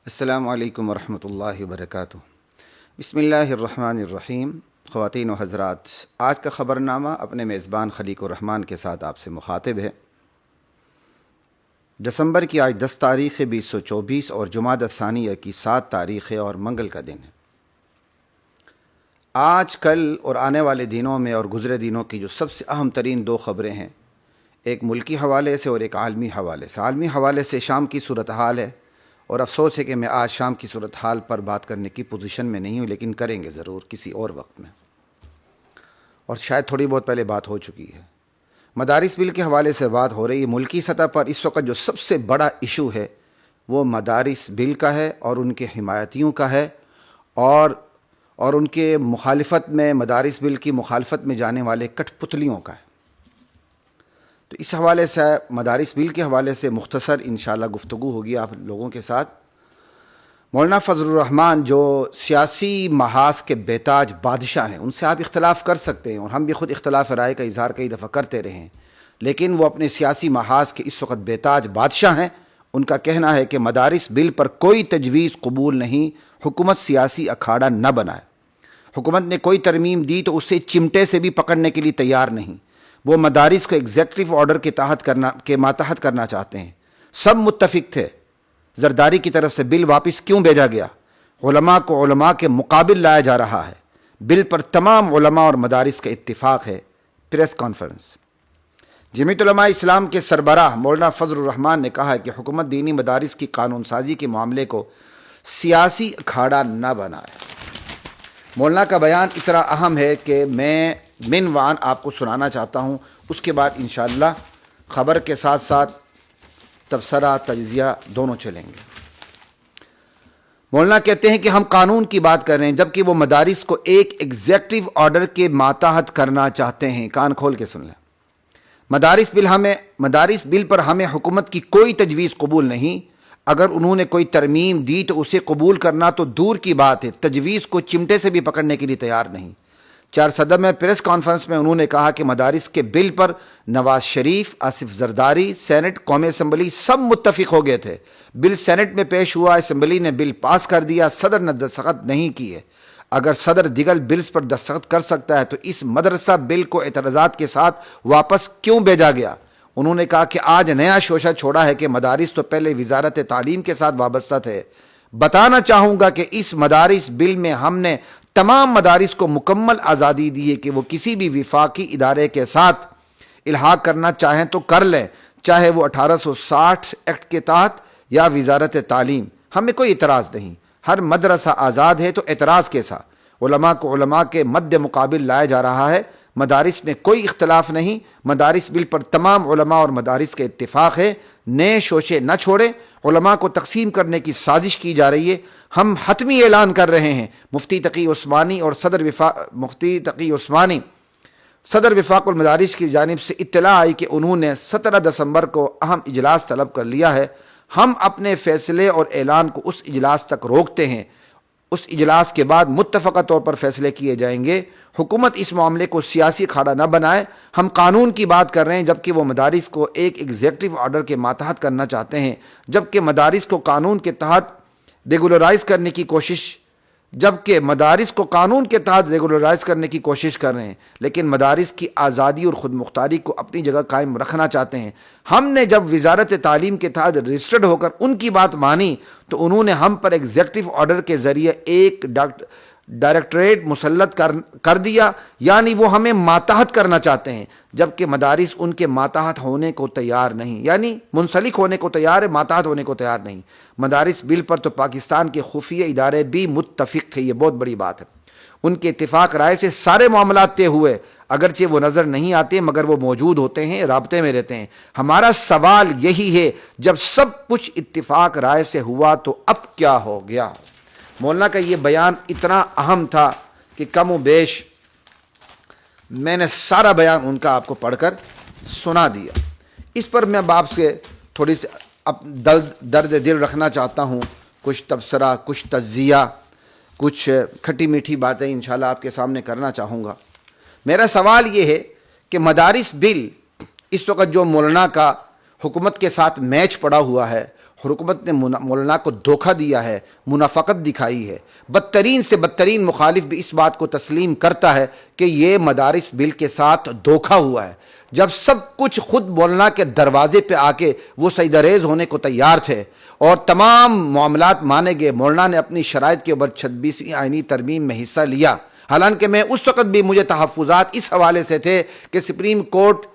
السلام علیکم ورحمۃ اللہ وبرکاتہ۔ بسم اللہ الرحمن الرحیم۔ خواتین و حضرات، آج کا خبرنامہ اپنے میزبان خلیق الرحمن کے ساتھ آپ سے مخاطب ہے۔ دسمبر کی آج 10 تاریخ 2024 اور جمادی الثانیہ کی 7 تاریخ اور منگل کا دن ہے۔ آج کل اور آنے والے دنوں میں اور گزرے دنوں کی جو سب سے اہم ترین 2 خبریں ہیں، ایک ملکی حوالے سے اور ایک عالمی حوالے سے۔ عالمی حوالے سے شام کی صورتحال ہے، اور افسوس ہے کہ میں آج شام کی صورتحال پر بات کرنے کی پوزیشن میں نہیں ہوں، لیکن کریں گے ضرور کسی اور وقت میں، اور شاید تھوڑی بہت پہلے بات ہو چکی ہے۔ مدارس بل کے حوالے سے بات ہو رہی ہے۔ ملکی سطح پر اس وقت جو سب سے بڑا ایشو ہے وہ مدارس بل کا ہے اور ان کے حمایتیوں کا ہے، اور ان کے مخالفت میں، مدارس بل کی مخالفت میں جانے والے کٹ پتلیوں کا ہے۔ تو اس حوالے سے مدارس بل کے حوالے سے مختصر انشاءاللہ گفتگو ہوگی آپ لوگوں کے ساتھ۔ مولانا فضل الرحمان جو سیاسی محاذ کے بیتاج بادشاہ ہیں، ان سے آپ اختلاف کر سکتے ہیں، اور ہم بھی خود اختلاف رائے کا اظہار کئی دفعہ کرتے رہے ہیں، لیکن وہ اپنے سیاسی محاذ کے اس وقت بیتاج بادشاہ ہیں۔ ان کا کہنا ہے کہ مدارس بل پر کوئی تجویز قبول نہیں، حکومت سیاسی اکھاڑا نہ بنائے۔ حکومت نے کوئی ترمیم دی تو اسے چمٹے سے بھی پکڑنے کے لیے تیار نہیں۔ وہ مدارس کو ایگزیکٹو آرڈر کے ماتحت کرنا چاہتے ہیں۔ سب متفق تھے۔ زرداری کی طرف سے بل واپس کیوں بھیجا گیا؟ علماء کو علماء کے مقابل لایا جا رہا ہے۔ بل پر تمام علماء اور مدارس کا اتفاق ہے۔ Press conference. جمعیت علماء اسلام کے سربراہ مولانا فضل الرحمان نے کہا ہے کہ حکومت دینی مدارس کی قانون سازی کے معاملے کو سیاسی اکھاڑا نہ بنائے۔ مولانا کا بیان اتنا اہم ہے کہ میں عنوان آپ کو سنانا چاہتا ہوں، اس کے بعد انشاءاللہ خبر کے ساتھ ساتھ تبصرہ تجزیہ دونوں چلیں گے۔ مولانا کہتے ہیں کہ ہم قانون کی بات کر رہے ہیں، جبکہ وہ مدارس کو ایک ایگزیکٹو آرڈر کے ماتحت کرنا چاہتے ہیں۔ کان کھول کے سن لیں۔ مدارس بل پر ہمیں حکومت کی کوئی تجویز قبول نہیں۔ اگر انہوں نے کوئی ترمیم دی تو اسے قبول کرنا تو دور کی بات ہے، تجویز کو چمٹے سے بھی پکڑنے کے لیے تیار نہیں۔ 4 صدر میں پریس کانفرنس میں انہوں نے کہا کہ مدارس کے بل پر نواز شریف، آصف زرداری، سینٹ، قومی اسمبلی سب متفق ہو گئے تھے۔ بل سینٹ میں پیش ہوا، اسمبلی نے بل پاس کر دیا، صدر نے دستخط نہیں کیے۔ اگر صدر دیگر بلز پر دستخط کر سکتا ہے تو اس مدرسہ بل کو اعتراضات کے ساتھ واپس کیوں بھیجا گیا؟ انہوں نے کہا کہ آج نیا شوشہ چھوڑا ہے کہ مدارس تو پہلے وزارت تعلیم کے ساتھ وابستہ تھے۔ بتانا چاہوں گا کہ اس مدارس بل میں ہم نے تمام مدارس کو مکمل آزادی دی ہے کہ وہ کسی بھی وفاقی ادارے کے ساتھ الحاق کرنا چاہیں تو کر لیں، چاہے وہ 1860 ایکٹ کے تحت یا وزارت تعلیم۔ ہمیں کوئی اعتراض نہیں، ہر مدرسہ آزاد ہے۔ تو اعتراض کیسا؟ علماء کو علماء کے مد مقابل لایا جا رہا ہے۔ مدارس میں کوئی اختلاف نہیں، مدارس بل پر تمام علماء اور مدارس کے اتفاق ہے۔ نئے شوشے نہ چھوڑیں، علماء کو تقسیم کرنے کی سازش کی جا رہی ہے۔ ہم حتمی اعلان کر رہے ہیں، مفتی تقی عثمانی اور صدر وفاق المدارس کی جانب سے اطلاع آئی کہ انہوں نے 17 دسمبر کو اہم اجلاس طلب کر لیا ہے۔ ہم اپنے فیصلے اور اعلان کو اس اجلاس تک روکتے ہیں۔ اس اجلاس کے بعد متفقہ طور پر فیصلے کیے جائیں گے۔ حکومت اس معاملے کو سیاسی کھاڑا نہ بنائے۔ ہم قانون کی بات کر رہے ہیں، جبکہ وہ مدارس کو ایک ایگزیکٹو آرڈر کے ماتحت کرنا چاہتے ہیں، جبکہ مدارس کو قانون کے تحت ریگولرائز کرنے کی کوشش کر رہے ہیں، لیکن مدارس کی آزادی اور خود مختاری کو اپنی جگہ قائم رکھنا چاہتے ہیں۔ ہم نے جب وزارت تعلیم کے تحت رجسٹرڈ ہو کر ان کی بات مانی تو انہوں نے ہم پر ایگزیکٹو آرڈر کے ذریعے ایک ڈائریکٹریٹ مسلط کر دیا، یعنی وہ ہمیں ماتحت کرنا چاہتے ہیں، جبکہ مدارس ان کے ماتحت ہونے کو تیار نہیں، یعنی منسلک ہونے کو تیار ہے، ماتحت ہونے کو تیار نہیں۔ مدارس بل پر تو پاکستان کے خفیہ ادارے بھی متفق تھے، یہ بہت بڑی بات ہے۔ ان کے اتفاق رائے سے سارے معاملات طے ہوئے، اگرچہ وہ نظر نہیں آتے مگر وہ موجود ہوتے ہیں، رابطے میں رہتے ہیں۔ ہمارا سوال یہی ہے، جب سب کچھ اتفاق رائے سے ہوا تو اب کیا ہو گیا؟ مولانا کا یہ بیان اتنا اہم تھا کہ کم و بیش میں نے سارا بیان ان کا آپ کو پڑھ کر سنا دیا۔ اس پر میں آپ سے تھوڑی سی درد دل رکھنا چاہتا ہوں، کچھ تبصرہ، کچھ تجزیہ، کچھ کھٹی میٹھی باتیں انشاءاللہ آپ کے سامنے کرنا چاہوں گا۔ میرا سوال یہ ہے کہ مدارس بل اس وقت جو مولانا کا حکومت کے ساتھ میچ پڑا ہوا ہے، حکومت نے مولانا کو دھوکہ دیا ہے، منافقت دکھائی ہے۔ بدترین سے بدترین مخالف بھی اس بات کو تسلیم کرتا ہے کہ یہ مدارس بل کے ساتھ دھوکہ ہوا ہے۔ جب سب کچھ خود مولانا کے دروازے پہ آ کے وہ سجدہ ہونے کو تیار تھے اور تمام معاملات مانے گئے، مولانا نے اپنی شرائط کے اوپر 26ویں آئینی ترمیم میں حصہ لیا۔ حالانکہ میں اس وقت بھی مجھے تحفظات اس حوالے سے تھے کہ سپریم کورٹ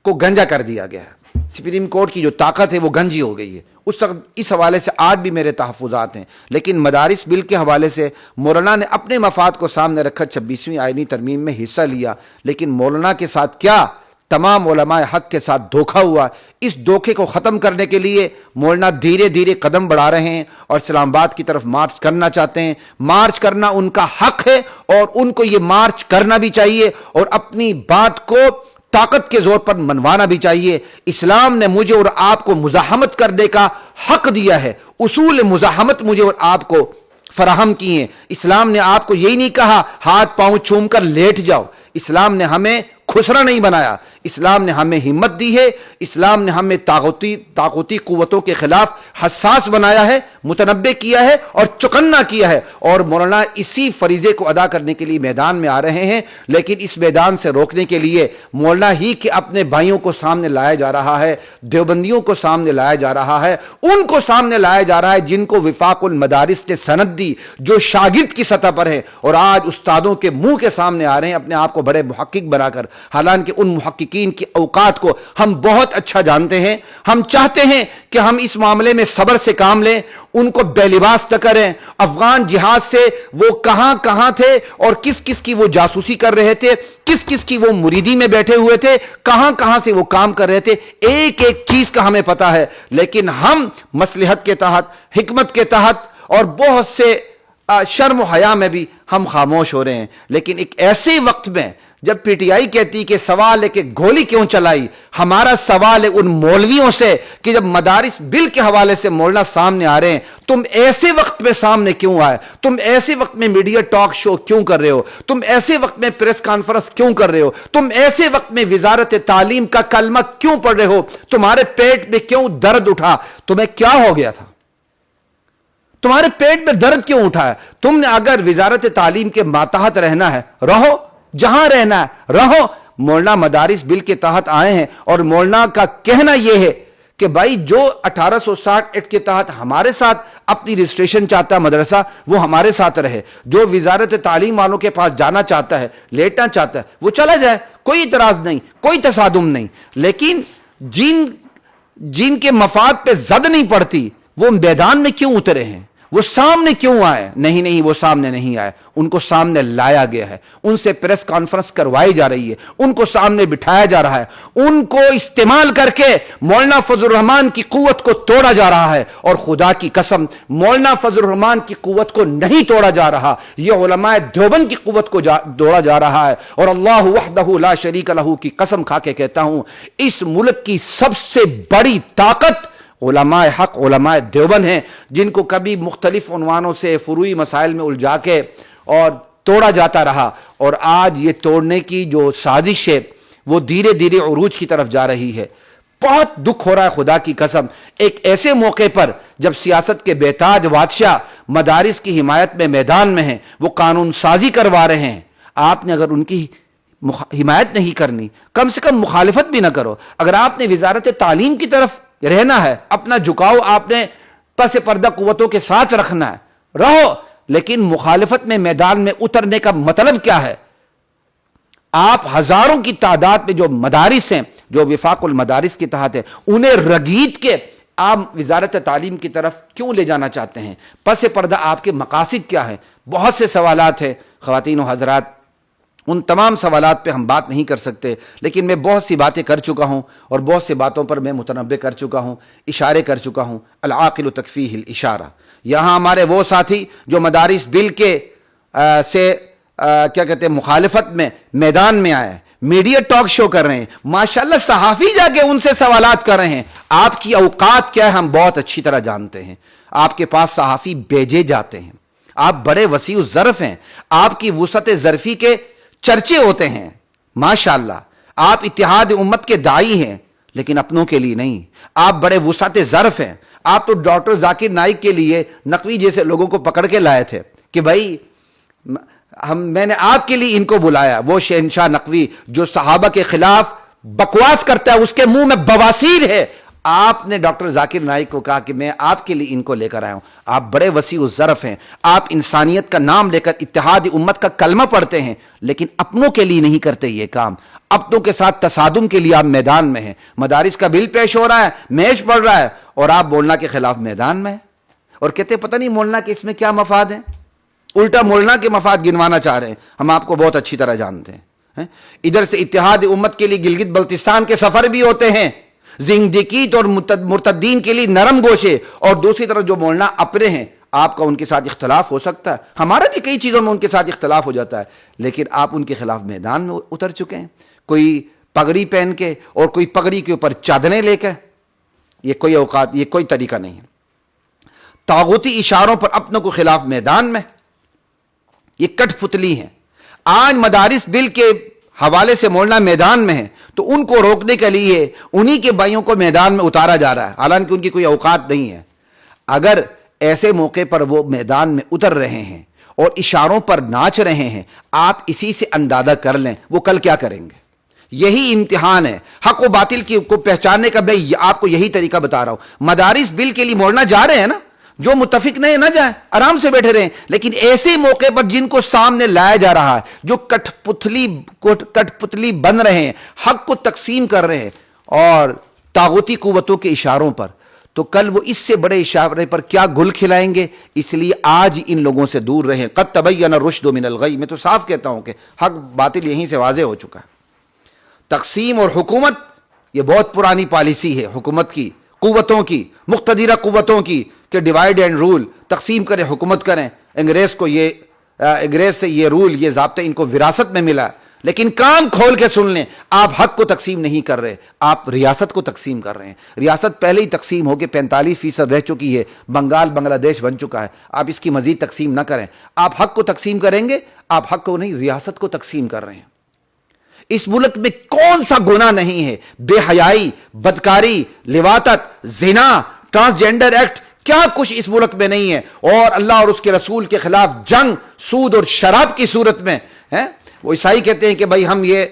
کو گنجا کر دیا گیا ہے، سپریم کورٹ کی جو طاقت ہے وہ گنجی ہو گئی ہے، اس وقت اس حوالے سے آج بھی میرے تحفظات ہیں۔ لیکن مدارس بل کے حوالے سے مولانا نے اپنے مفاد کو سامنے رکھا 26ویں آئینی ترمیم میں حصہ لیا، لیکن مولانا کے ساتھ کیا تمام علماء حق کے ساتھ دھوکہ ہوا۔ اس دھوکے کو ختم کرنے کے لیے مولانا دھیرے دھیرے قدم بڑھا رہے ہیں اور اسلام آباد کی طرف مارچ کرنا چاہتے ہیں۔ مارچ کرنا ان کا حق ہے اور ان کو یہ مارچ کرنا بھی چاہیے اور اپنی بات کو طاقت کے زور پر منوانا بھی چاہیے۔ اسلام نے مجھے اور آپ کو مزاحمت کرنے کا حق دیا ہے، اصول مزاحمت مجھے اور آپ کو فراہم کی ہیں۔ اسلام نے آپ کو یہی نہیں کہا ہاتھ پاؤں چوم کر لیٹ جاؤ، اسلام نے ہمیں خسرا نہیں بنایا، اسلام نے ہمیں ہمت دی ہے، اسلام نے ہمیں طاقتی قوتوں کے خلاف حساس بنایا ہے، متنبع کیا ہے اور چکنا کیا ہے، اور مولانا اسی فریضے کو ادا کرنے کے لیے میدان میں آ رہے ہیں۔ لیکن اس میدان سے روکنے کے لیے مولانا ہی کہ اپنے بھائیوں کو سامنے لایا جا رہا ہے، دیوبندیوں کو سامنے لایا جا رہا ہے، ان کو سامنے لایا جا رہا ہے جن کو وفاق المدارس نے سند دی، جو شاگرد کی سطح پر ہے، اور آج استادوں کے منہ کے سامنے آ رہے ہیں اپنے آپ کو بڑے محقق بنا کر، حالانکہ ان محققین کی اوقات کو ہم بہت اچھا جانتے ہیں۔ ہم چاہتے ہیں کہ ہم اس معاملے میں صبر سے کام لیں، ان کو بے لباس نہ کریں۔ افغان جہاد سے وہ کہاں کہاں تھے اور کس کس کی وہ جاسوسی کر رہے تھے، کس کس کی وہ مریدی میں بیٹھے ہوئے تھے، کہاں کہاں سے وہ کام کر رہے تھے، ایک ایک چیز کا ہمیں پتہ ہے۔ لیکن ہم مصلحت کے تحت، حکمت کے تحت اور بہت سے شرم و حیا میں بھی ہم خاموش ہو رہے ہیں۔ لیکن ایک ایسے وقت میں جب پی ٹی آئی کہتی کہ سوال ہے کہ گولی کیوں چلائی، ہمارا سوال ہے ان مولویوں سے کہ جب مدارس بل کے حوالے سے مولانا سامنے آ رہے ہیں، تم ایسے وقت میں سامنے کیوں آئے؟ تم ایسے وقت میں میڈیا ٹاک شو کیوں کر رہے ہو؟ تم ایسے وقت میں پریس کانفرنس کیوں کر رہے ہو؟ تم ایسے وقت میں وزارت تعلیم کا کلمہ کیوں پڑھ رہے ہو؟ تمہارے پیٹ میں کیوں درد اٹھا؟ تمہیں کیا ہو گیا تھا؟ تمہارے پیٹ میں درد کیوں اٹھا ہے؟ تم نے اگر وزارت تعلیم کے ماتحت رہنا ہے، رہو، جہاں رہنا ہے رہو۔ مولانا مدارس بل کے تحت آئے ہیں اور مولانا کا کہنا یہ ہے کہ بھائی جو 1860 ایکٹ کے تحت ہمارے ساتھ اپنی رجسٹریشن چاہتا ہے مدرسہ، وہ ہمارے ساتھ رہے۔ جو وزارت تعلیم والوں کے پاس جانا چاہتا ہے، لیٹنا چاہتا ہے، وہ چلا جائے، کوئی اعتراض نہیں، کوئی تصادم نہیں۔ لیکن جن کے مفاد پہ زد نہیں پڑتی، وہ میدان میں کیوں اترے ہیں؟ وہ سامنے کیوں آئے؟ نہیں، وہ سامنے نہیں آئے، ان کو سامنے لایا گیا ہے، ان سے پریس کانفرنس کروائی جا رہی ہے، ان کو سامنے بٹھایا جا رہا ہے، ان کو استعمال کر کے مولانا فضل الرحمان کی قوت کو توڑا جا رہا ہے۔ اور خدا کی قسم مولانا فضل الرحمان کی قوت کو نہیں توڑا جا رہا، یہ علماء دیوبند کی قوت کو توڑا جا رہا ہے۔ اور اللہ وحدہ لا شریک لہ کی قسم کھا کے کہتا ہوں، اس ملک کی سب سے بڑی طاقت علماء حق، علماء دیوبند ہیں، جن کو کبھی مختلف عنوانوں سے فروعی مسائل میں الجھا کے اور توڑا جاتا رہا، اور آج یہ توڑنے کی جو سازش ہے وہ دھیرے دھیرے عروج کی طرف جا رہی ہے۔ بہت دکھ ہو رہا ہے خدا کی قسم، ایک ایسے موقع پر جب سیاست کے بیتاج بادشاہ مدارس کی حمایت میں میدان میں ہیں، وہ قانون سازی کروا رہے ہیں۔ آپ نے اگر ان کی حمایت نہیں کرنی، کم سے کم مخالفت بھی نہ کرو۔ اگر آپ نے وزارت تعلیم کی طرف رہنا ہے، اپنا جھکاؤ آپ نے پس پردہ قوتوں کے ساتھ رکھنا ہے، رہو، لیکن مخالفت میں میدان میں اترنے کا مطلب کیا ہے؟ آپ ہزاروں کی تعداد میں جو مدارس ہیں، جو وفاق المدارس کے تحت ہے، انہیں رگید کے آپ وزارت تعلیم کی طرف کیوں لے جانا چاہتے ہیں؟ پس پردہ آپ کے مقاصد کیا ہیں؟ بہت سے سوالات ہیں خواتین و حضرات، ان تمام سوالات پہ ہم بات نہیں کر سکتے، لیکن میں بہت سی باتیں کر چکا ہوں اور بہت سے باتوں پر میں متنبع کر چکا ہوں، اشارے کر چکا ہوں۔ العاقل تکفیہ الاشارہ۔ یہاں ہمارے وہ ساتھی جو مدارس بل کے کیا کہتے ہیں مخالفت میں میدان میں آئے، میڈیا ٹاک شو کر رہے ہیں، ماشاءاللہ صحافی جا کے ان سے سوالات کر رہے ہیں۔ آپ کی اوقات کیا ہے ہم بہت اچھی طرح جانتے ہیں۔ آپ کے پاس صحافی بھیجے جاتے ہیں، آپ بڑے وسیع الظرف ہیں، آپ کی وسعت ظرفی کے چرچے ہوتے ہیں، ماشاءاللہ آپ اتحاد امت کے داعی ہیں، لیکن اپنوں کے لیے نہیں۔ آپ بڑے وسعت ظرف ہیں، آپ تو ڈاکٹر ذاکر نائک کے لیے نقوی جیسے لوگوں کو پکڑ کے لائے تھے کہ بھائی میں نے آپ کے لیے ان کو بلایا. وہ شہنشاہ نقوی جو صحابہ کے خلاف بکواس کرتا ہے, اس کے منہ میں بواسیر ہے, آپ نے ڈاکٹر ذاکر نائک کو کہا کہ میں آپ کے لیے ان کو لے کر آیا ہوں. آپ بڑے وسیع الظرف ہیں, آپ انسانیت کا نام لے کر اتحاد امت کا کلمہ پڑھتے ہیں, لیکن اپنوں کے لیے نہیں کرتے یہ کام. اپنوں کے ساتھ تصادم کے لیے آپ میدان میں ہیں. مدارس کا بل پیش ہو رہا ہے, میچ پڑھ رہا ہے, اور آپ مولانا کے خلاف میدان میں ہیں اور کہتے ہیں پتہ نہیں مولانا کے اس میں کیا مفاد ہیں. الٹا مولانا کے مفاد گنوانا چاہ رہے ہیں. ہم آپ کو بہت اچھی طرح جانتے ہیں. ادھر سے اتحاد امت کے لیے گلگت بلتستان کے سفر بھی ہوتے ہیں, زندگیت اور مرتدین کے لیے نرم گوشے, اور دوسری طرف جو مولانا اپنے ہیں, آپ کا ان کے ساتھ اختلاف ہو سکتا ہے, ہمارا بھی کئی چیزوں میں ان کے ساتھ اختلاف ہو جاتا ہے, لیکن آپ ان کے خلاف میدان میں اتر چکے ہیں. کوئی پگڑی پہن کے اور کوئی پگڑی کے اوپر چادریں لے کے, یہ کوئی اوقات, یہ کوئی طریقہ نہیں ہے. طاغوتی اشاروں پر اپنوں کو خلاف میدان میں, یہ کٹ پتلی ہیں. آج مدارس بل کے حوالے سے مولانا میدان میں ہیں, تو ان کو روکنے کے لیے انہی کے بھائیوں کو میدان میں اتارا جا رہا ہے, حالانکہ ان کی کوئی اوقات نہیں ہے. اگر ایسے موقع پر وہ میدان میں اتر رہے ہیں اور اشاروں پر ناچ رہے ہیں, آپ اسی سے اندازہ کر لیں وہ کل کیا کریں گے. یہی امتحان ہے حق و باطل کی کو پہچاننے کا. میں آپ کو یہی طریقہ بتا رہا ہوں. مدارس بل کے لیے مولانا جا رہے ہیں نا, جو متفق نہیں نہ جائیں, آرام سے بیٹھے رہیں, لیکن ایسے موقع پر جن کو سامنے لایا جا رہا ہے, جو کٹ پتلی بن رہے ہیں, حق کو تقسیم کر رہے ہیں اور طاغوتی قوتوں کے اشاروں پر, تو کل وہ اس سے بڑے اشارے پر کیا گل کھلائیں گے. اس لیے آج ان لوگوں سے دور رہیں. قد تبین الرشد من الغی, میں تو صاف کہتا ہوں کہ حق باطل یہیں سے واضح ہو چکا ہے. تقسیم اور حکومت یہ بہت پرانی پالیسی ہے حکومت کی, قوتوں کی, مقتدرہ قوتوں کی, کہ ڈیوائڈ اینڈ رول, تقسیم کریں, حکومت کریں. انگریز سے یہ رول, یہ ضابطہ ان کو وراثت میں ملا, لیکن کان کھول کے سن لیں, آپ حق کو تقسیم نہیں کر رہے, آپ ریاست کو تقسیم کر رہے ہیں. ریاست پہلے ہی تقسیم ہو کے 45% رہ چکی ہے, بنگال بنگلہ دیش بن چکا ہے. آپ اس کی مزید تقسیم نہ کریں. آپ حق کو تقسیم کریں گے, آپ حق کو نہیں ریاست کو تقسیم کر رہے ہیں. اس ملک میں کون سا گناہ نہیں ہے, بے حیائی, بدکاری, لواطت, زنا, ٹرانسجینڈر ایکٹ, کیا کچھ اس ملک میں نہیں ہے. اور اللہ اور اس کے رسول کے خلاف جنگ سود اور شراب کی صورت میں ہے. وہ عیسائی کہتے ہیں کہ بھائی ہم یہ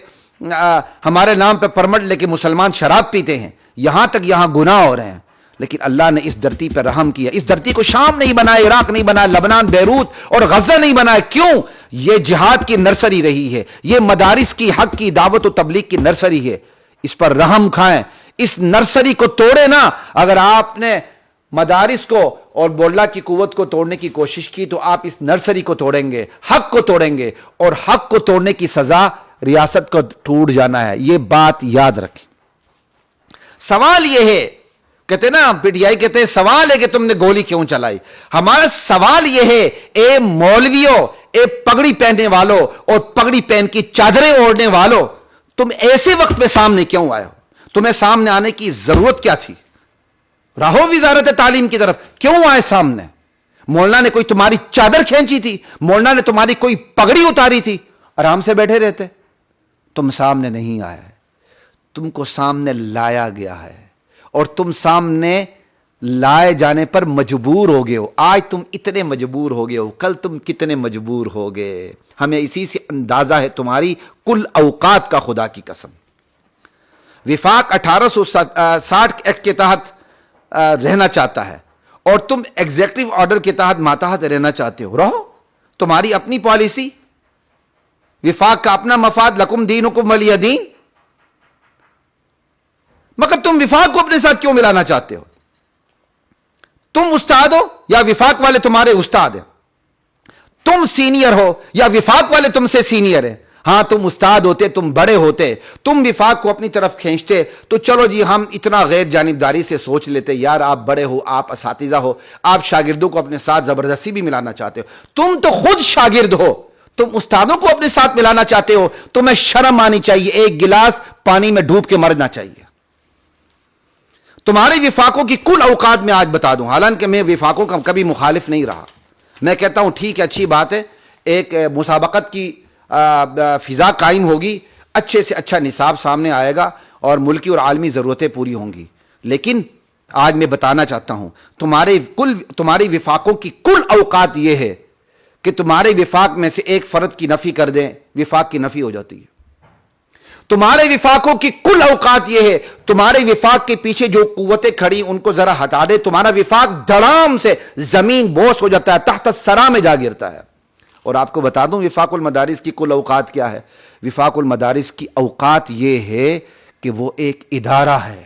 ہمارے نام پہ پرمٹ لے کے مسلمان شراب پیتے ہیں, یہاں تک یہاں گناہ ہو رہے ہیں. لیکن اللہ نے اس دھرتی پہ رحم کیا. اس دھرتی کو شام نہیں بنایا, عراق نہیں بنایا, لبنان, بیروت اور غزہ نہیں بنایا. کیوں؟ یہ جہاد کی نرسری رہی ہے, یہ مدارس کی حق کی دعوت و تبلیغ کی نرسری ہے. اس پر رحم کھائیں, اس نرسری کو توڑے نا. اگر آپ نے مدارس کو اور مولا کی قوت کو توڑنے کی کوشش کی تو آپ اس نرسری کو توڑیں گے, حق کو توڑیں گے, اور حق کو توڑنے کی سزا ریاست کو ٹوٹ جانا ہے. یہ بات یاد رکھیں. سوال یہ ہے, کہتے نا پی ٹی آئی کہتے ہیں سوال ہے کہ تم نے گولی کیوں چلائی. ہمارا سوال یہ ہے, اے مولویوں, اے پگڑی پہننے والوں اور پگڑی پہن کی چادریں اوڑھنے والوں, تم ایسے وقت میں سامنے کیوں آئے ہو؟ تمہیں سامنے آنے کی ضرورت کیا تھی؟ راہو وزارت تعلیم کی طرف کیوں آئے سامنے؟ مولانا نے کوئی تمہاری چادر کھینچی تھی؟ مولانا نے تمہاری کوئی پگڑی اتاری تھی؟ آرام سے بیٹھے رہتے. تم سامنے نہیں آئے, تم کو سامنے لایا گیا ہے, اور تم سامنے لائے جانے پر مجبور ہو گئے ہو. آج تم اتنے مجبور ہو گئے ہو, کل تم کتنے مجبور ہو گئے. ہمیں اسی سے اندازہ ہے تمہاری کل اوقات کا, خدا کی قسم. وفاق 1860 ایکٹ کے تحت رہنا چاہتا ہے, اور تم ایگزیکٹو آرڈر کے تحت ماتحت رہنا چاہتے ہو. رہو, تمہاری اپنی پالیسی, وفاق کا اپنا مفاد, لکم دینکم ولی دین. مگر تم وفاق کو اپنے ساتھ کیوں ملانا چاہتے ہو؟ تم استاد ہو یا وفاق والے تمہارے استاد ہیں؟ تم سینئر ہو یا وفاق والے تم سے سینئر ہیں؟ ہاں تم استاد ہوتے, تم بڑے ہوتے, تم وفاق کو اپنی طرف کھینچتے تو چلو جی ہم اتنا غیر جانبداری سے سوچ لیتے, یار آپ بڑے ہو, آپ اساتذہ ہو, آپ شاگردوں کو اپنے ساتھ زبردستی بھی ملانا چاہتے ہو. تم تو خود شاگرد ہو, تم استادوں کو اپنے ساتھ ملانا چاہتے ہو. تمہیں شرم آنی چاہیے, ایک گلاس پانی میں ڈوب کے مرنا چاہیے. تمہارے وفاقوں کی کل اوقات میں آج بتا دوں, حالانکہ میں وفاقوں کا کبھی مخالف نہیں رہا. میں کہتا ہوں ٹھیک ہے, اچھی بات ہے, ایک مسابقت کی فضا قائم ہوگی, اچھے سے اچھا نصاب سامنے آئے گا اور ملکی اور عالمی ضرورتیں پوری ہوں گی. لیکن آج میں بتانا چاہتا ہوں تمہاری وفاقوں کی کل اوقات یہ ہے کہ تمہارے وفاق میں سے ایک فرد کی نفی کر دیں، وفاق کی نفی ہو جاتی ہے۔ تمہارے وفاقوں کی کل اوقات یہ ہے، تمہارے وفاق کے پیچھے جو قوتیں کھڑی ان کو ذرا ہٹا دے، تمہارا وفاق دھڑام سے زمین بوس ہو جاتا ہے، تحت الثری میں جا گرتا ہے۔ اور آپ کو بتا دوں وفاق المدارس کی کل اوقات کیا ہے؟ وفاق المدارس کی اوقات یہ ہے کہ وہ ایک ادارہ ہے۔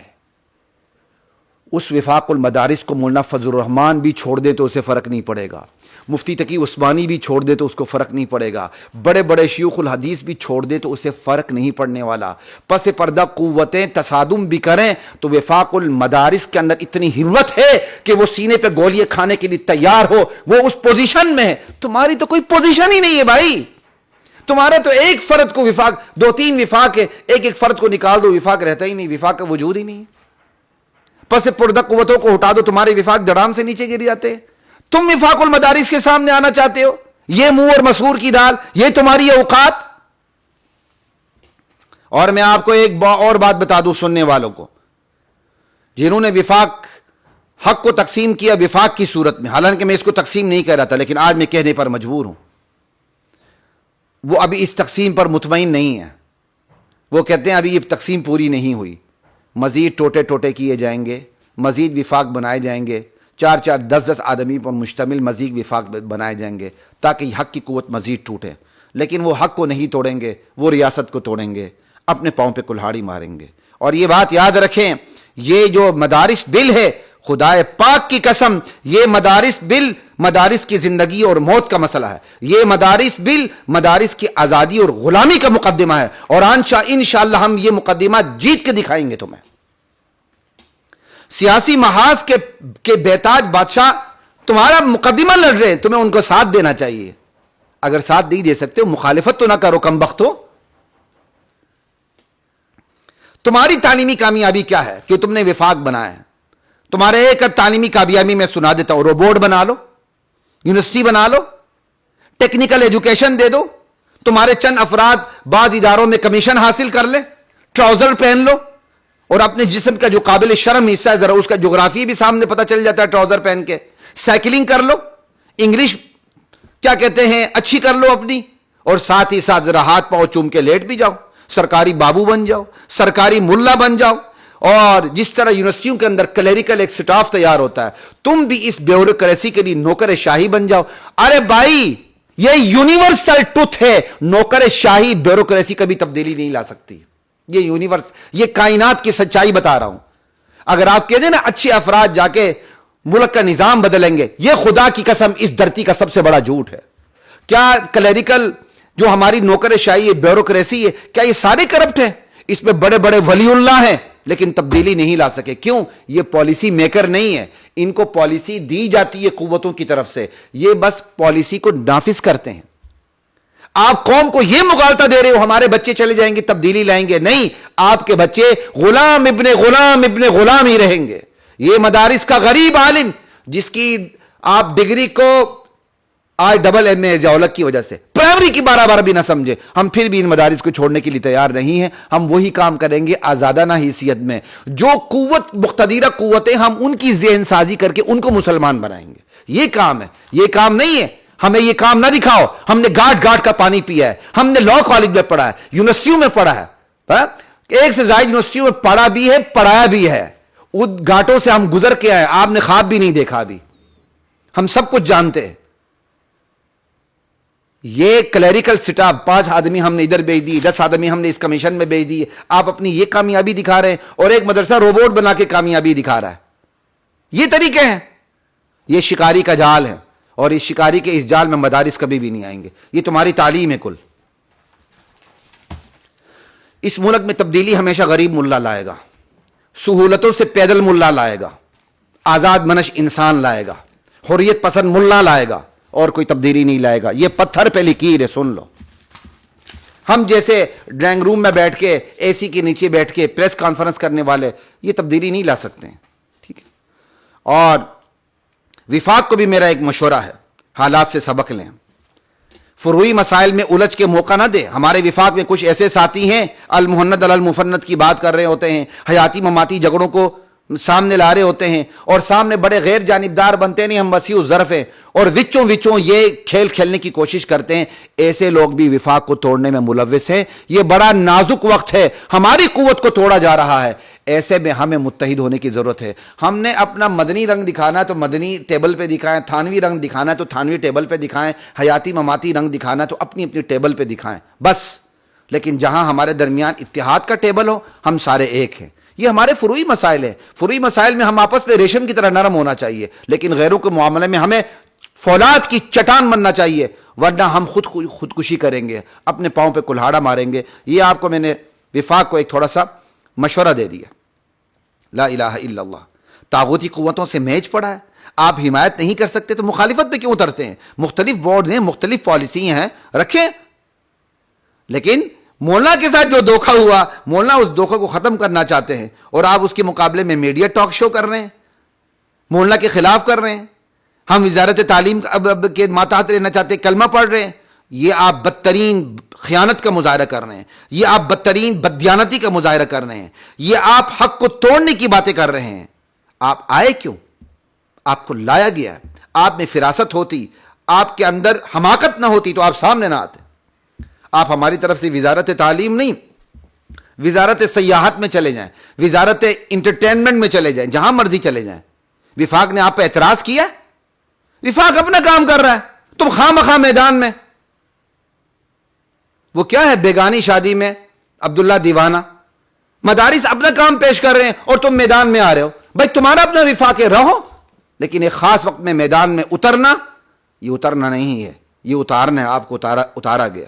اس وفاق المدارس کو مولانا فضل الرحمان بھی چھوڑ دے تو اسے فرق نہیں پڑے گا، مفتی تقی عثمانی بھی چھوڑ دے تو اس کو فرق نہیں پڑے گا، بڑے بڑے شیوخ الحدیث بھی چھوڑ دے تو اسے فرق نہیں پڑنے والا۔ پس پردہ قوتیں تصادم بھی کریں تو وفاق المدارس کے اندر اتنی ہمت ہے کہ وہ سینے پہ گولیاں کھانے کے لیے تیار ہو، وہ اس پوزیشن میں ہے۔ تمہاری تو کوئی پوزیشن ہی نہیں ہے بھائی، تمہارے تو ایک فرد کو وفاق، دو تین وفاق ہے، ایک فرد کو نکال دو وفاق رہتا ہی نہیں، وفاق کا وجود ہی نہیں ہے۔ پس پردہ قوتوں کو ہٹا دو، تمہارے وفاق دڑام سے نیچے گر جاتے ہیں۔ تم وفاق المدارس کے سامنے آنا چاہتے ہو، یہ منہ اور مسور کی دال، یہ تمہاری اوقات۔ اور میں آپ کو ایک اور بات بتا دوں سننے والوں کو، جنہوں نے وفاق حق کو تقسیم کیا وفاق کی صورت میں، حالانکہ میں اس کو تقسیم نہیں کہہ رہا تھا لیکن آج میں کہنے پر مجبور ہوں، وہ ابھی اس تقسیم پر مطمئن نہیں ہے۔ وہ کہتے ہیں ابھی یہ تقسیم پوری نہیں ہوئی، مزید ٹوٹے ٹوٹے کیے جائیں گے، مزید وفاق بنائے جائیں گے، 4 10 آدمی پر مشتمل مزید وفاق بنائے جائیں گے تاکہ حق کی قوت مزید ٹوٹے۔ لیکن وہ حق کو نہیں توڑیں گے، وہ ریاست کو توڑیں گے، اپنے پاؤں پہ کلہاڑی ماریں گے۔ اور یہ بات یاد رکھیں، یہ جو مدارس بل ہے، خدائے پاک کی قسم، یہ مدارس بل مدارس کی زندگی اور موت کا مسئلہ ہے۔ یہ مدارس بل مدارس کی آزادی اور غلامی کا مقدمہ ہے، اور انشاءاللہ ہم یہ مقدمہ جیت کے دکھائیں گے تمہیں۔ سیاسی محاذ کے بیتاج بادشاہ تمہارا مقدمہ لڑ رہے ہیں، تمہیں ان کو ساتھ دینا چاہیے۔ اگر ساتھ نہیں دے سکتے مخالفت تو نہ کرو کم بختو۔ تمہاری تعلیمی کامیابی کیا ہے جو تم نے وفاق بنایا ہے؟ تمہارے ایک تعلیمی کامیابی میں سنا دیتا ہوں، روبوٹ بنا لو، یونیورسٹی بنا لو، ٹیکنیکل ایجوکیشن دے دو، تمہارے چند افراد بعض اداروں میں کمیشن حاصل کر لیں، ٹراؤزر پہن لو، اور اپنے جسم کا جو قابل شرم حصہ ہے ذرا اس کا جغرافی بھی سامنے پتہ چل جاتا ہے ٹراؤزر پہن کے، سائیکلنگ کر لو، انگلش کیا کہتے ہیں اچھی کر لو اپنی، اور ساتھ ہی ساتھ ذرا ہاتھ پاؤں چوم کے لیٹ بھی جاؤ، سرکاری بابو بن جاؤ، سرکاری ملا بن جاؤ۔ اور جس طرح یونیورسٹیوں کے اندر کلیریکل ایک سٹاف تیار ہوتا ہے، تم بھی اس بیوروکریسی کے لیے نوکر شاہی بن جاؤ۔ ارے بھائی یہ یونیورسل ٹروتھ ہے، نوکر شاہی بیوروکریسی کبھی تبدیلی نہیں لا سکتی۔ یہ کائنات کی سچائی بتا رہا ہوں۔ اگر آپ کہہ دیں نا اچھے افراد جا کے ملک کا نظام بدلیں گے، یہ خدا کی قسم اس دھرتی کا سب سے بڑا جھوٹ ہے۔ کیا کلیریکل جو ہماری نوکر شاہی ہے، بیوروکریسی ہے، کیا یہ سارے کرپٹ ہیں؟ اس میں بڑے بڑے ولی اللہ ہیں لیکن تبدیلی نہیں لا سکے۔ کیوں؟ یہ پالیسی میکر نہیں ہے، ان کو پالیسی دی جاتی ہے قوتوں کی طرف سے، یہ بس پالیسی کو نافذ کرتے ہیں۔ آپ قوم کو یہ مغالطہ دے رہے ہو ہمارے بچے چلے جائیں گے تبدیلی لائیں گے، نہیں، آپ کے بچے غلام ابن غلام ابن غلام ہی رہیں گے۔ یہ مدارس کا غریب عالم جس کی آپ ڈگری کو IMM ضیاءالحق کی وجہ سے پرائمری کی 12 بھی نہ سمجھے، ہم پھر بھی ان مدارس کو چھوڑنے کے لیے تیار نہیں ہیں۔ ہم وہی کام کریں گے آزادانہ حیثیت میں، جو قوت مقتدرہ قوتیں ہم ان کی ذہن سازی کر کے ان کو مسلمان بنائیں گے۔ یہ کام ہے، یہ کام نہیں ہے۔ ہمیں یہ کام نہ دکھاؤ، ہم نے گاٹ کا پانی پیا ہے، ہم نے لاء کالج میں پڑھا ہے، یونیورسٹیوں میں پڑھا ہے، ایک سے زائد یونیورسٹیوں میں پڑھا بھی ہے، پڑھایا بھی ہے، ان گھاٹوں سے ہم گزر کے آئے، آپ نے خواب بھی نہیں دیکھا ابھی، ہم سب کچھ جانتے ہیں۔ یہ کلیریکل سٹاف 5 آدمی ہم نے ادھر بھیج دی، 10 آدمی ہم نے اس کمیشن میں بھیج دی، آپ اپنی یہ کامیابی دکھا رہے ہیں، اور ایک مدرسہ روبوٹ بنا کے کامیابی دکھا رہا ہے۔ یہ طریقے ہیں، یہ شکاری کا جال ہے، اور اس شکاری کے اس جال میں مدارس کبھی بھی نہیں آئیں گے۔ یہ تمہاری تعلیم ہے کل۔ اس ملک میں تبدیلی ہمیشہ غریب ملا لائے گا، سہولتوں سے پیدل ملا لائے گا، آزاد منش انسان لائے گا، حریت پسند ملا لائے گا، اور کوئی تبدیلی نہیں لائے گا۔ یہ پتھر پہ لکیر ہے، سن لو۔ ہم جیسے ڈرائنگ روم میں بیٹھ کے AC کے نیچے بیٹھ کے پریس کانفرنس کرنے والے یہ تبدیلی نہیں لا سکتے ہیں، ٹھیک ہے؟ اور وفاق کو بھی میرا ایک مشورہ ہے، حالات سے سبق لیں، فروعی مسائل میں الجھ کے موقع نہ دے۔ ہمارے وفاق میں کچھ ایسے ساتھی ہیں المہند المفند کی بات کر رہے ہوتے ہیں، حیاتی مماتی جھگڑوں کو سامنے لا رہے ہوتے ہیں اور سامنے بڑے غیر جانبدار بنتے نہیں، ہم وسیع الظرف ہیں اور وچوں یہ کھیل کھیلنے کی کوشش کرتے ہیں. ایسے لوگ بھی وفاق کو توڑنے میں ملوث ہیں. یہ بڑا نازک وقت ہے، ہماری قوت کو توڑا جا رہا ہے. ایسے میں ہمیں متحد ہونے کی ضرورت ہے. ہم نے اپنا مدنی رنگ دکھانا ہے تو مدنی ٹیبل پہ دکھائیں، تھانوی رنگ دکھانا ہے تو تھانوی ٹیبل پہ دکھائیں، حیاتی مماتی رنگ دکھانا ہے تو اپنی اپنی ٹیبل پہ دکھائیں بس. لیکن جہاں ہمارے درمیان اتحاد کا ٹیبل ہو، ہم سارے ایک ہیں. یہ ہمارے فروعی مسائل ہیں. فروعی مسائل میں ہم آپس میں ریشم کی طرح نرم ہونا چاہیے، لیکن غیروں کے معاملے میں ہمیں فولاد کی چٹان بننا چاہیے، ورنہ ہم خودکشی کریں گے، اپنے پاؤں پہ کلہاڑا ماریں گے. یہ آپ کو میں نے وفاق کو ایک تھوڑا سا مشورہ دے دیا. لا الہ الا اللہ. طاغوتی قوتوں سے میچ پڑا ہے، آپ حمایت نہیں کر سکتے تو مخالفت پہ کیوں اترتے ہیں؟ مختلف بورڈ ہیں، مختلف پالیسی ہیں، رکھیں. لیکن مولانا کے ساتھ جو دھوکہ ہوا، مولانا اس دھوکے کو ختم کرنا چاہتے ہیں اور آپ اس کے مقابلے میں میڈیا ٹاک شو کر رہے ہیں، مولانا کے خلاف کر رہے ہیں. ہم وزارت تعلیم کے ماتحت رہنا چاہتے ہیں، کلمہ پڑھ رہے ہیں. یہ آپ بدترین خیانت کا مظاہرہ کر رہے ہیں، یہ آپ بدترین بددیانتی کا مظاہرہ کر رہے ہیں، یہ آپ حق کو توڑنے کی باتیں کر رہے ہیں. آپ آئے کیوں؟ آپ کو لایا گیا ہے. آپ میں فراست ہوتی، آپ کے اندر حماقت نہ ہوتی تو آپ سامنے نہ آتے. آپ ہماری طرف سے وزارت تعلیم نہیں، وزارت سیاحت میں چلے جائیں، وزارت انٹرٹینمنٹ میں چلے جائیں، جہاں مرضی چلے جائیں. وفاق نے آپ پہ اعتراض کیا؟ وفاق اپنا کام کر رہا ہے، تم خواہ مخواہ میدان میں. وہ کیا ہے بیگانی شادی میں عبداللہ دیوانہ؟ مدارس اپنا کام پیش کر رہے ہیں اور تم میدان میں آ رہے ہو. بھائی تمہارا اپنا وفاق ہے، رہو، لیکن ایک خاص وقت میں میدان میں اترنا، یہ اترنا نہیں ہے، یہ اتارنا ہے. آپ کو اتارا گیا.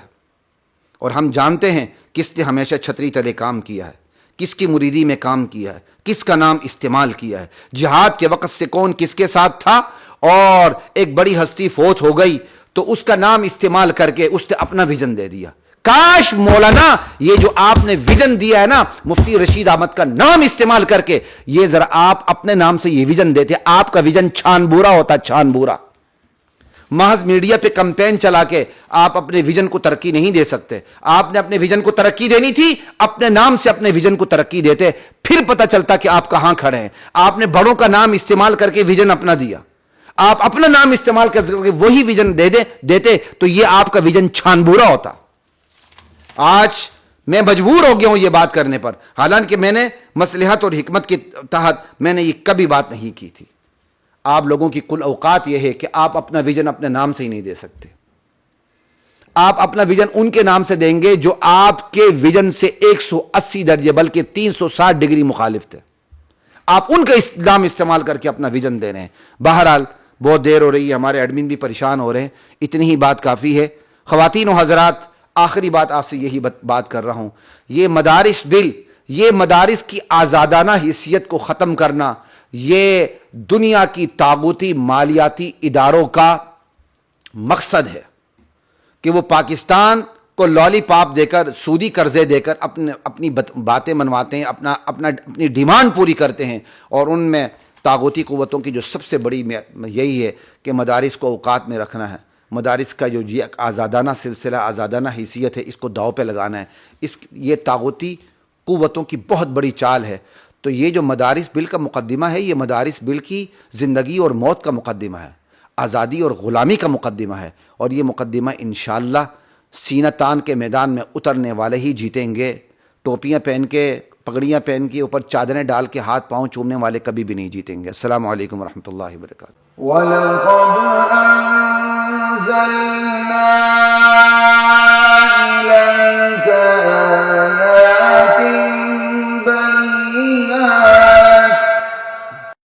اور ہم جانتے ہیں کس نے ہمیشہ چھتری تلے کام کیا ہے، کس کی مریدی میں کام کیا ہے، کس کا نام استعمال کیا ہے. جہاد کے وقت سے کون کس کے ساتھ تھا، اور ایک بڑی ہستی فوت ہو گئی تو اس کا نام استعمال کر کے اس نے اپنا ویژن دے دیا. کاش مولانا یہ جو آپ نے ویژن دیا ہے نا، مفتی رشید احمد کا نام استعمال کر کے، یہ ذرا آپ اپنے نام سے یہ ویژن دیتے. آپ کا ویژن چھان بورا ہوتا، چھان بورا. محض میڈیا پہ کمپین چلا کے آپ اپنے ویژن کو ترقی نہیں دے سکتے. آپ نے اپنے ویژن کو ترقی دینی تھی، اپنے نام سے اپنے ویژن کو ترقی دیتے، پھر پتہ چلتا کہ آپ کہاں کھڑے ہیں. آپ نے بڑوں کا نام استعمال کر کے ویژن اپنا دیا. آپ اپنا نام استعمال کر کے وہی ویژن دیتے تو یہ آپ کا ویژن چھان بورا ہوتا. آج میں مجبور ہو گیا ہوں یہ بات کرنے پر، حالانکہ میں نے مصلحت اور حکمت کے تحت میں نے یہ کبھی بات نہیں کی تھی. آپ لوگوں کی کل اوقات یہ ہے کہ آپ اپنا ویژن اپنے نام سے ہی نہیں دے سکتے. آپ اپنا ویژن ان کے نام سے دیں گے جو آپ کے ویژن سے 180 درجے بلکہ 360 ڈگری مخالف تھے. آپ ان کا نام استعمال کر کے اپنا ویژن دے رہے ہیں. بہرحال بہت دیر ہو رہی ہے، ہمارے ایڈمن بھی پریشان ہو رہے ہیں. اتنی ہی بات کافی ہے. خواتین و حضرات، آخری بات آپ سے یہی بات کر رہا ہوں. یہ مدارس بل، یہ مدارس کی آزادانہ حیثیت کو ختم کرنا، یہ دنیا کی طاغوتی مالیاتی اداروں کا مقصد ہے کہ وہ پاکستان کو لالی پاپ دے کر، سودی قرضے دے کر اپنی باتیں منواتے ہیں، اپنی ڈیمانڈ پوری کرتے ہیں. اور ان میں طاغوتی قوتوں کی جو سب سے بڑی یہی ہے کہ مدارس کو اوقات میں رکھنا ہے. مدارس کا جو یہ آزادانہ سلسلہ، آزادانہ حیثیت ہے، اس کو داؤ پہ لگانا ہے. یہ طاغوتی قوتوں کی بہت بڑی چال ہے. تو یہ جو مدارس بل کا مقدمہ ہے، یہ مدارس بل کی زندگی اور موت کا مقدمہ ہے، آزادی اور غلامی کا مقدمہ ہے. اور یہ مقدمہ انشاءاللہ سینہ تان کے میدان میں اترنے والے ہی جیتیں گے. ٹوپیاں پہن کے، پگڑیاں پہن کے، اوپر چادریں ڈال کے ہاتھ پاؤں چومنے والے کبھی بھی نہیں جیتیں گے. السلام علیکم ورحمۃ اللہ وبرکاتہ.